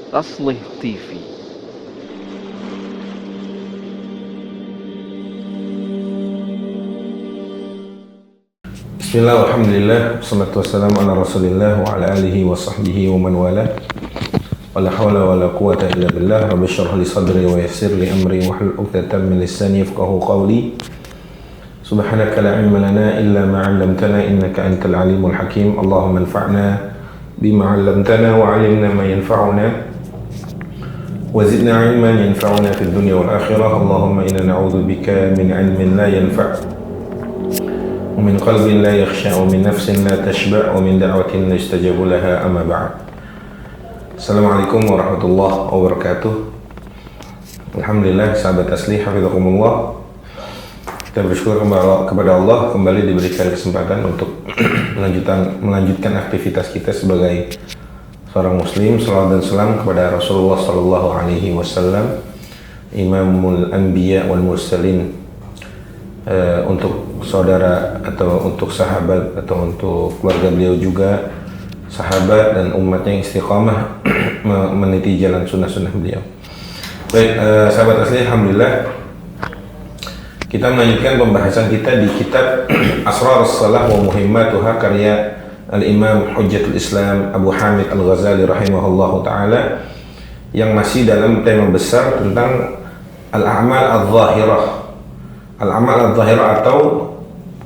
Taslih TV. Bismillah, alhamdulillah, wassalatu wassalamu ala rasulillah wa ala alihi wa sahbihi wa man wala. Wala hawla wala quwata illa billah. Rabbi syrah li sadri wa yassir li amri wa hlul 'uqdatam min lisani yafqahu qawli. Subhanaka la ilma lana illa ma 'allamtana innaka antal alimul hakim. Allahumma anfa'na bima 'allamtana wa 'allimna ma yanfa'una wa zidna 'ilman yanfa'una fid dunya wal akhirah. Allahumma inna na'udzu bika min 'ilmin la yanfa' ومن قلب لا يخشع ومن نفس لا تشبع ومن دعوة لا يستجاب لها أما بعد. Assalamualaikum warahmatullahi wabarakatuh. Alhamdulillah, sahabat asli, hafizakumullah. Kita bersyukur kepada Allah kembali diberikan kesempatan untuk melanjutkan aktivitas kita sebagai seorang muslim. Salawat dan salam kepada Rasulullah sallallahu alaihi wasallam, Imamul Anbiya wal Mursalin. Untuk saudara atau untuk sahabat atau untuk keluarga beliau juga, sahabat dan umatnya yang istiqamah meniti jalan sunnah-sunnah beliau. Baik, sahabat asli, alhamdulillah kita melanjutkan pembahasan kita di kitab Asrarus Salah wa Muhimmatuha karya Al-Imam Hujjatul Islam Abu Hamid Al-Ghazali rahimahullahu ta'ala, yang masih dalam tema besar tentang Al-A'mal Al-Zahirah. Al-Amal Al-Zahirah, atau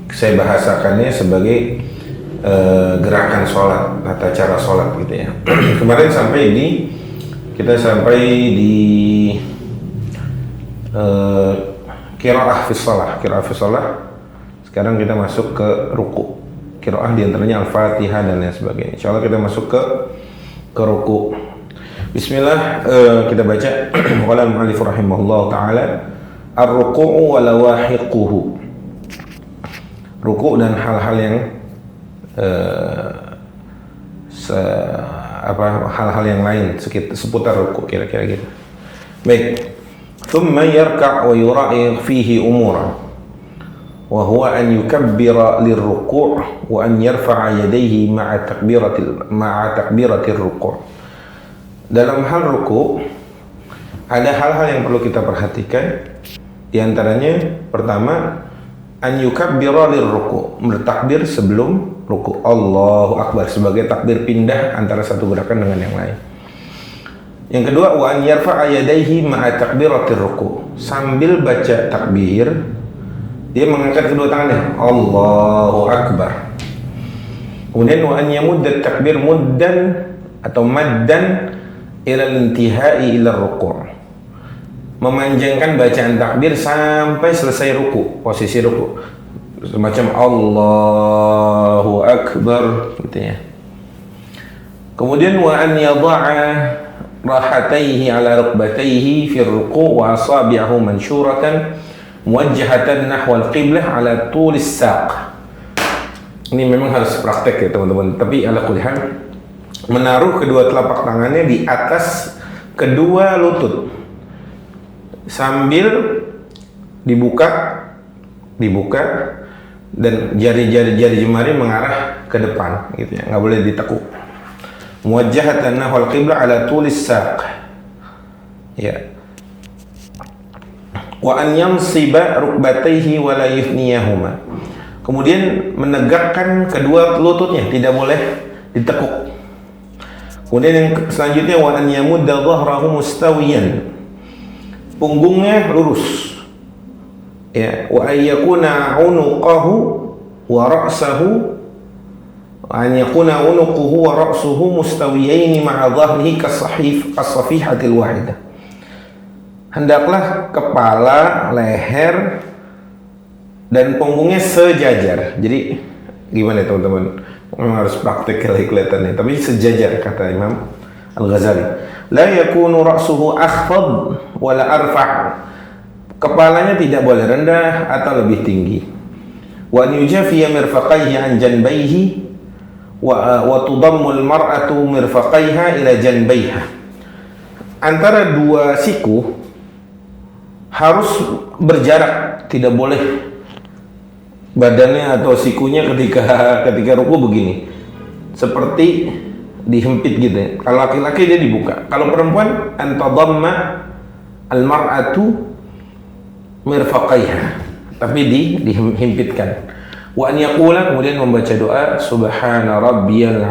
saya bahasakannya sebagai gerakan sholat, tata cara sholat gitu ya. Kemarin kita sampai di qiraah fi shalah. Sekarang kita masuk ke ruku. Qiraah diantaranya Al-Fatihah dan lain sebagainya. Insyaallah kita masuk ke ruku. Bismillah, kita baca. Qala al-mu'allif rahimahullah ta'ala, ar-ruku'u wa lawahiquhu. Ruku' dan hal-hal yang hal-hal yang lain seputar ruku', kira-kira gitu. Baik. Thumma yarka' wa yura'i fihi umura wa huwa an yukabbira lirruku' wa an yarfa'a yadayhi ma'a takbiratir ruku'. Dalam hal ruku' ada hal-hal yang perlu kita perhatikan. Di antaranya pertama, an yukabbira lirruku', bertakbir sebelum ruku', Allahu Akbar, sebagai takbir pindah antara satu gerakan dengan yang lain. Yang kedua, wa an yarfa'a yadayhi ma'a takbiratir ruku', sambil baca takbir dia mengangkat kedua tangannya, Allahu Akbar. Kemudian wa an yamudda takbir muddan atau maddan ila intihai ila ruku', memanjangkan bacaan takbir sampai selesai ruku, posisi ruku, semacam Allahu Akbar gitu ya. Kemudian wa an yadha'a rahataihi ala rukbataihi fi ruku' wa asabi'ahu mansyuratan muwajjahatan nahwa al-qiblah ala tulis saq. Ini memang harus praktek ya teman-teman, tapi ala kulli hal, menaruh kedua telapak tangannya di atas kedua lutut sambil dibuka dan jari jemari mengarah ke depan gitu ya, nggak boleh ditekuk. Muwajjahatan nahwal qiblah ala tulis saq ya. Wa an yansiba rukbatayhi wa la yuthniyahuma, kemudian menegakkan kedua lututnya, tidak boleh ditekuk. Kemudian yang selanjutnya, wa an yamudda dhahrahu mustawiyan, punggungnya lurus ya. Wa ayyakuna unuqahu wa ra'sahu, an yakuna unuquhu wa ra'suhu mustawiyaini ma'a dhahrihi kas-safihatil wahidah. Hendaklah kepala, leher dan punggungnya sejajar. Jadi gimana ya teman-teman, memang harus praktek kelihatannya, tapi sejajar kata Imam Al-Ghazali. La yakunu ra'suhu akhfad wala arfa', kepalanya tidak boleh rendah atau lebih tinggi. Wa yujafiya mirfaqaihi an janbayhi wa tudammu al-mar'atu mirfaqaiha ila janbayha. Antara dua siku harus berjarak, tidak boleh badannya atau sikunya ketika ruku begini, seperti dihempit gitu ya. Kalau laki-laki dia dibuka. Kalau perempuan antadamma al-mar'atu mirfaqaiha, tapi dihimpitkan. Wa an yaqula, kemudian membaca doa subhana rabbiyal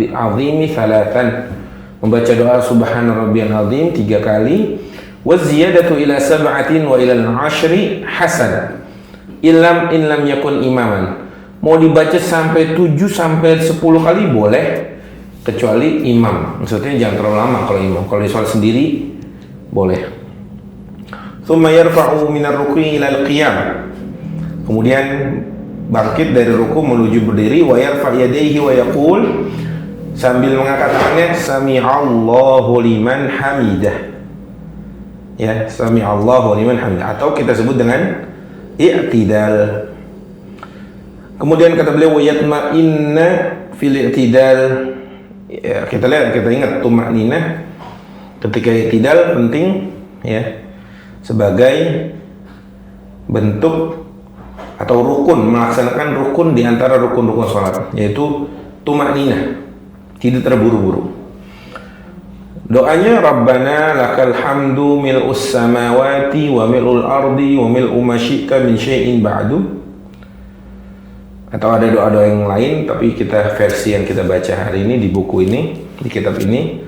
azim thalathan, membaca doa subhana rabbiyal azim 3 kali. Wa ziyadatu ila 7 wa ila al-10 hasan in lam yakun imaman. Mau dibaca sampai 7 sampai 10 kali boleh, kecuali imam. Maksudnya jangan terlalu lama kalau imam. Kalau sholat sendiri boleh. Thumma yarfa'u minar ruku'i ila al-qiyam. Kemudian bangkit dari ruku menuju berdiri, wa yarfa' yadayhi wa yaqul, sambil mengangkat tangannya, sami'allahu liman hamidah. Ya, sami'allahu liman hamidah, atau kita sebut dengan i'tidal. Kemudian kata beliau, wa yatma'inna fil i'tidal. Ya, kita ingat tuma'ninah ketika i'tidal penting ya, sebagai bentuk atau rukun, melaksanakan rukun di antara rukun-rukun salat, yaitu tuma'ninah, tidak terburu-buru. Doanya Rabbana lakal hamdu mil'us samawati wa mil'ul ardi wa mil'u ma syi'ta min syai'in ba'du. Atau ada doa-doa yang lain, tapi versi yang kita baca hari ini di buku ini, di kitab ini,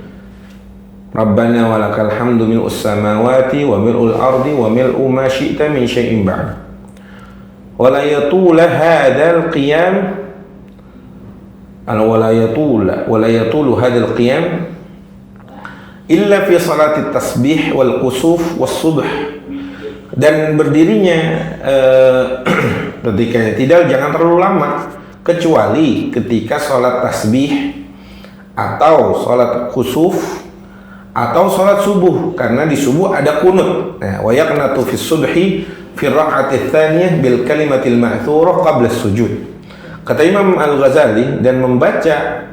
Rabbana walakal hamdu mil'us samawati wa mil'ul ardi wa mil'u ma syi'ta min syai'in ba'du. Wa la yatula hadzal qiyam wa la yatulu hadzal qiyam illa fi salati tasbih wal kusuf was subh. Dan berdirinya ketika tidak jangan terlalu lama, kecuali ketika sholat tasbih atau sholat khusuf atau sholat subuh, karena di subuh ada kunut. Nah, wa yaqnatu fi subhi fi raq'ati tsaniyah bil kalimatil ma'thurah qabla sujud. Kata Imam Al-Ghazali, dan membaca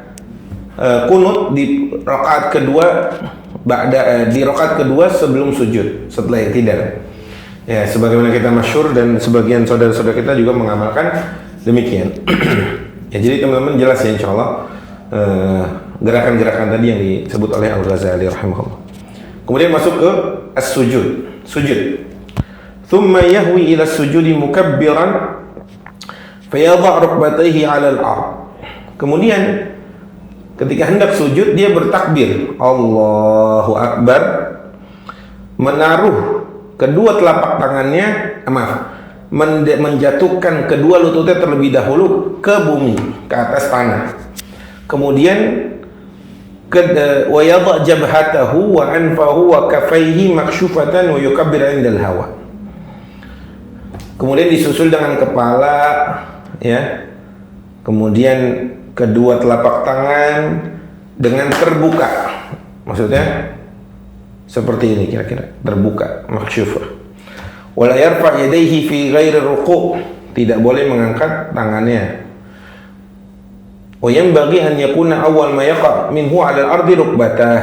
kunut di rakaat kedua di rakaat kedua sebelum sujud, setelah i'tidal. Ya, sebagaimana kita masyhur dan sebagian saudara-saudara kita juga mengamalkan demikian. Ya, jadi teman-teman jelas ya insyaallah gerakan-gerakan tadi yang disebut oleh Al-Ghazali rahimahullah. Kemudian masuk ke as-sujud, sujud. Thumma yahwi ila sujudi mukabbiran fayadha' rukbatayhi 'ala al-ard. Kemudian ketika hendak sujud dia bertakbir, Allahu Akbar, menaruh kedua telapak tangannya, menjatuhkan kedua lututnya terlebih dahulu ke bumi, ke atas tanah. Kemudian wa yadha' jabhatahu wa anfahu wa kaffayhi makshufatan wa yukabbir 'indal hawa. Kemudian disusul dengan kepala ya. Kemudian kedua telapak tangan dengan terbuka. Maksudnya seperti ini kira-kira, terbuka, maksyufah. Wala yarfa' yadayhi fi ghairi ruku', tidak boleh mengangkat tangannya. Wa yanbaghi an yakuna awwal ma yaqa' minhu 'ala al-ardi rukbatah.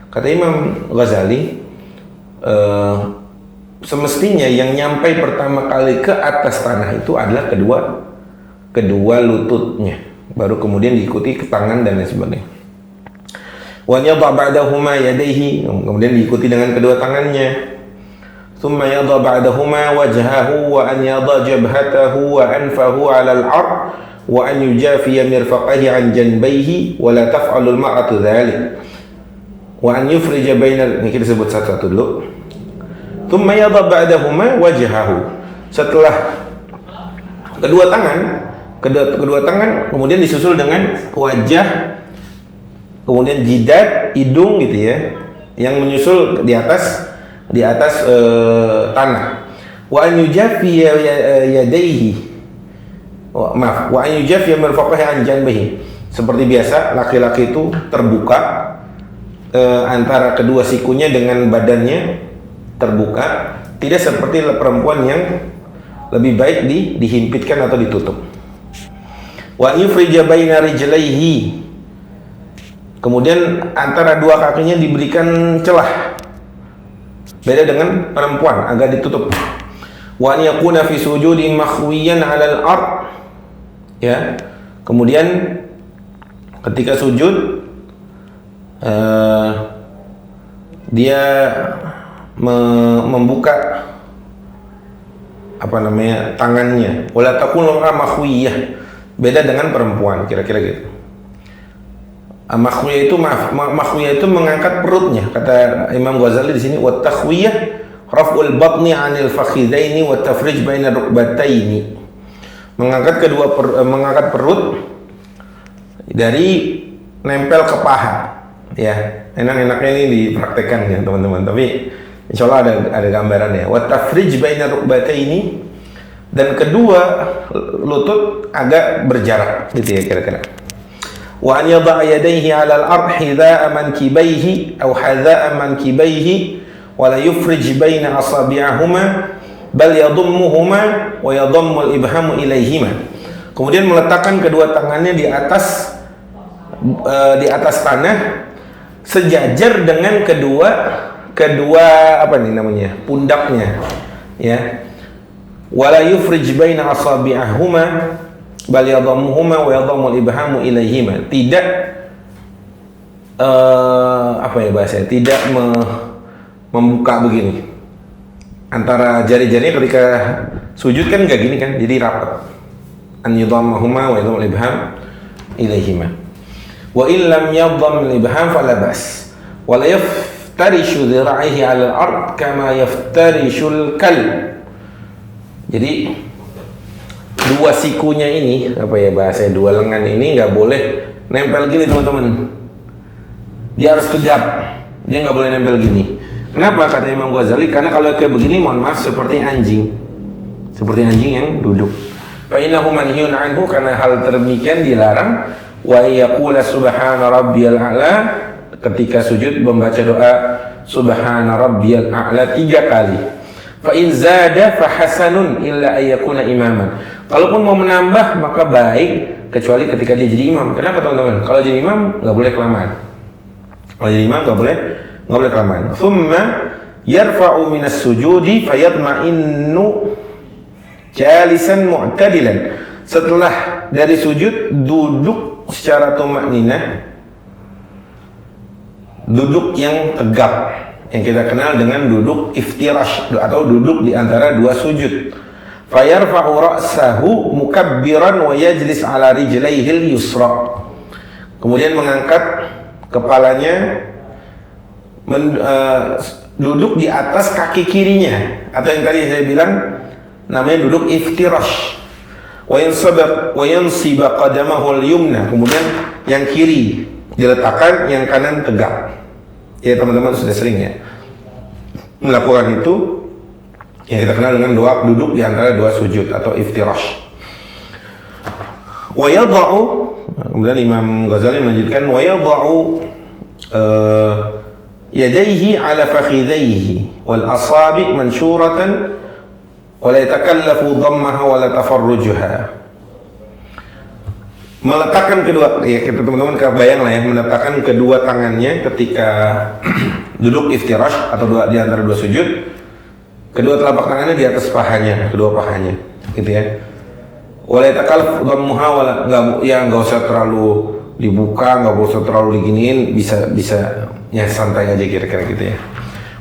Kata Imam Ghazali, semestinya yang nyampai pertama kali ke atas tanah itu adalah kedua lututnya, baru kemudian diikuti ke tangan dan lain sebagainya. Wa yadha' ba'dahuma yadayhi, kemudian diikuti dengan kedua tangannya. Thumma yadha' ba'dahuma wajhahu wa an yadha' jabhatahu wa anfahu 'ala al-'ard wa an yujafiya mirfaqaihi 'an janbayhi wa la taf'alu al-mar'atu dhalik wa an yufrija bainal, ini kita sebut satu-satu dulu. Thumma yadha' ba'dahuma wajhahu, setelah kedua tangan kemudian disusul dengan wajah, kemudian jidat, hidung gitu ya, yang menyusul di atas tanah. Wa an yujafiya yadayhi, wa an yujafiya mirfaqaihi 'an janbihi. Seperti biasa laki-laki itu terbuka antara kedua sikunya dengan badannya terbuka, tidak seperti perempuan yang lebih baik dihimpitkan atau ditutup. Wa yufrija baina rijlaihi, kemudian antara dua kakinya diberikan celah, beda dengan perempuan, agak ditutup. Wa an yakuna fi sujudi makhwiyan 'ala al-ard, ya. Kemudian ketika sujud dia membuka tangannya. Wala takunu makhwiyah, beda dengan perempuan, kira-kira gitu. Makhwiyah itu mengangkat perutnya. Kata Imam Ghazali di sini, wa takhwiyah raf'ul batni 'anil fakhidaini wa tafrij baina rukbataini. Mengangkat perut dari nempel ke paha. Ya, enak-enaknya ini dipraktekkan ya teman-teman. Tapi insya Allah ada gambarannya. Wa tafrij baina rukbataini, dan kedua lutut agak berjarak, gitu ya kira-kira. Wa an yada'a yadayhi 'ala al-ard hidha'a mankibaihi aw hadha'a mankibaihi wa la yufrij baina asabi'ahuma bal yadhummuhuma wa yadhammu al-ibhamu ilaihima. Kemudian meletakkan kedua tangannya di atas tanah sejajar dengan kedua pundaknya, ya. Wala yufrij baina asabi'ahuma bal yadhammuhuma wa yadhammu al-ibhamu ilaihima. Tidak tidak membuka begini antara jari-jarinya ketika sujud, kan enggak gini kan, jadi rapat. An yadhammahuma wa yadhammu al-ibham ilaihima. Wa illam yadhamm al-ibham fala bas. Wa la yaftarishu dhira'ihi 'ala al-ard kama yaftarishu al-kalb. Jadi dua sikunya ini, dua lengan ini nggak boleh nempel gini teman-teman. Dia harus tegap, dia nggak boleh nempel gini. Kenapa? Kata Imam Ghazali, karena kalau kayak begini, mohon maaf, seperti anjing yang duduk. Fa innahu manhiyun anhu, karena hal demikian dilarang. Wa yaqula subhana rabbiyal a'la, ketika sujud membaca doa subhana rabbiyal a'la 3 kali. Fa in zada fa hasanun illa ayyakuna imaman. Kalaupun mau menambah maka baik, kecuali ketika dia jadi imam. Kenapa teman-teman? Kalau jadi imam nggak boleh kelamaan. Kalau jadi imam nggak boleh kelamaan. Thumma yarfa'u minas sujudi fayatma'innu jalisan mu'tadilan. Setelah dari sujud, duduk secara tumakninah, duduk yang tegap, yang kita kenal dengan duduk iftirash atau duduk di antara dua sujud. Fayarfa'u ra'sahu mukabbiran wa yajlis ala rijlaihil yusra. Kemudian mengangkat kepalanya, duduk di atas kaki kirinya, atau yang tadi saya bilang namanya duduk iftirash. Wa yansiba qadamahu al-yumna. Kemudian yang kiri diletakkan, yang kanan tegak. Ya teman-teman sudah sering ya melakukan itu, yang kita kenal dengan doa duduk di antara dua sujud atau iftirash. Wa yadha'u, kemudian Imam Ghazali melanjutkan, wa yadha'u yadayhi ala fakhidayhi wal asabi' manshuratan wa la yatakallafu dhammaha wa la tafarrujuha. Meletakkan kedua, ya kita teman-teman kebayang lah ya, meletakkan kedua tangannya ketika duduk iftirash atau di antara dua sujud, kedua telapak tangannya di atas pahanya, kedua pahanya, gitu ya. Wala yatakallaf dhammuha, nggak usah terlalu dibuka, nggak usah terlalu diginiin, bisa ya santai aja kira-kira gitu ya.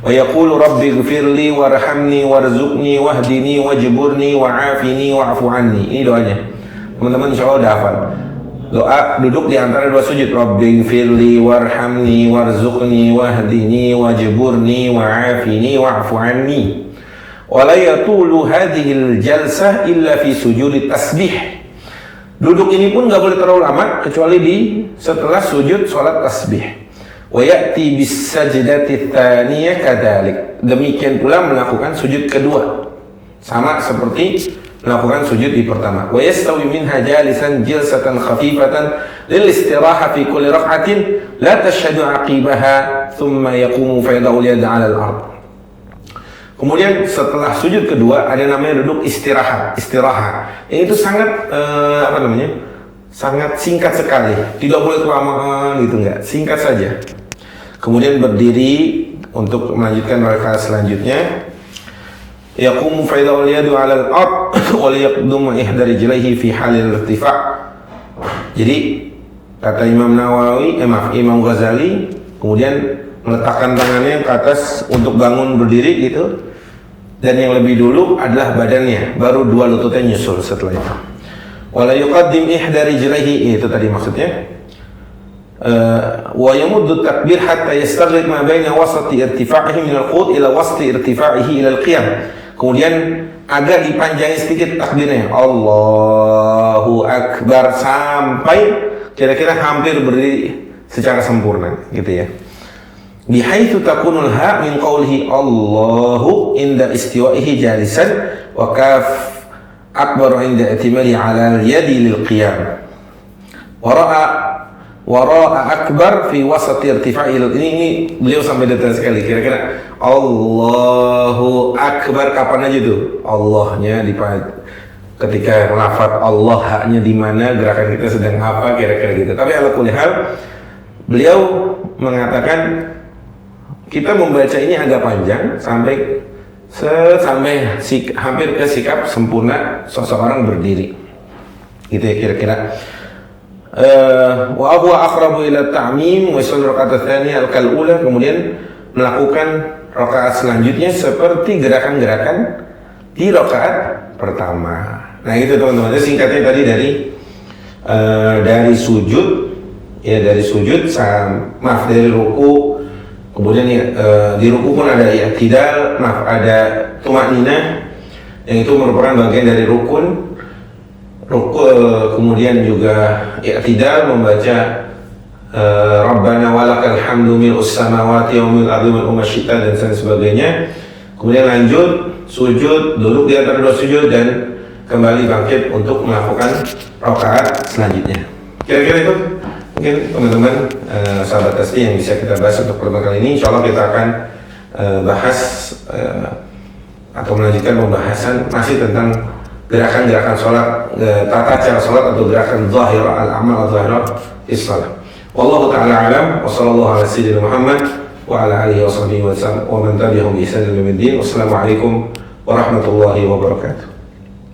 Wa yaqulu rabbi ighfirli warhamni warzuqni wahdini wajburni wa'afini wa'fu anni. Ini doanya. Teman-teman insyaallah udah hafal. Doa duduk di antara dua sujud. Rabbi ighfirli warhamni warzuqni wahdini wajburni wa'afini wa'fu anni. Wa la yatulu hadhihi al-jalsah illa fi sujud tasbih. Duduk ini pun nggak boleh terlalu lama kecuali setelah sujud salat tasbih. Wa ya'ti bis sajdati tsaniyah kadzalik. Demikian pula melakukan sujud kedua, sama seperti melakukan sujud di pertama. Wa yastawi minha jalisan jilsatan khafifatan lil istiraha fi kulli rak'atin la tashhadu aqibaha thumma yaqumu fa yad'u al-yada 'ala al-ard. Kemudian setelah sujud kedua ada namanya duduk istirahat. Ini itu sangat sangat singkat sekali, tidak boleh kelamaan gitu, enggak, singkat saja. Kemudian berdiri untuk melanjutkan rakaat selanjutnya. Yaqumu fa yad'u al-yadu 'ala al-ard wa yaqdumu ihda rijlaihi fi halil irtifa'. Jadi kata Imam Ghazali, kemudian meletakkan tangannya ke atas untuk bangun berdiri gitu, dan yang lebih dulu adalah badannya, baru dua lututnya nyusul setelah itu. Wala yuqaddim ihda rijlaihi, itu tadi maksudnya. Wa yamuddu takbir hatta yastaghriq ma baina wasati irtifa'ihi min al-qud ila wasati irtifa'ihi ila al-qiyam. Kemudian agak dipanjangi sedikit takbirnya, Allahu Akbar, sampai kira-kira hampir berdiri secara sempurna gitu ya. Bihaitsu takunul ha min qawlihi Allahu inda istiwa'ihi jalisan wa kaf akbar inda i'timali 'ala al-yadi lil qiyam. Wara'a akbar fi wasati irtifa'i, ini beliau sampai detail sekali. Kira-kira Allahu Akbar kapan aja tuh? Allahnya di ketika lafaz Allah, haknya di mana, gerakan kita sedang apa, kira-kira gitu. Tapi ala kulli hal beliau mengatakan kita membaca ini agak panjang sampai hampir ke sikap sempurna seseorang berdiri. Gitu ya kira-kira. Wa huwa aqrabu ila ta'mim wa yusalli raka'at tsaniyah al-ula, kemudian melakukan rakaat selanjutnya seperti gerakan-gerakan di rakaat pertama. Nah itu teman-teman, itu singkatnya tadi dari sujud ya, dari ruku, kemudian di ruku pun ada i'tidal, ada tumaninah, yang itu merupakan bagian dari rukun. Kemudian juga i'tidal membaca Rabbana walakal hamdu mil'us samawati wa mil'ul ardi wa ma syi'ta dan sebagainya. Kemudian lanjut sujud, duduk di antara dua sujud, dan kembali bangkit untuk melakukan rakaat selanjutnya. Kira-kira itu mungkin teman-teman sahabat tasbih yang bisa kita bahas untuk pertemuan kali ini. Insyaallah kita akan bahas atau melanjutkan pembahasan masih tentang gerakan-gerakan sholat, tata cara sholat atau gerakan zahirah, al-amal zahirah di sholat. Wallahu ta'ala alam, wa sallallahu ala sayyidina Muhammad wa ala alihi wa sahbihi wa sallam wa man tabi'ahum bi ihsan ila yaumil din. Wassalamualaikum warahmatullahi wabarakatuh.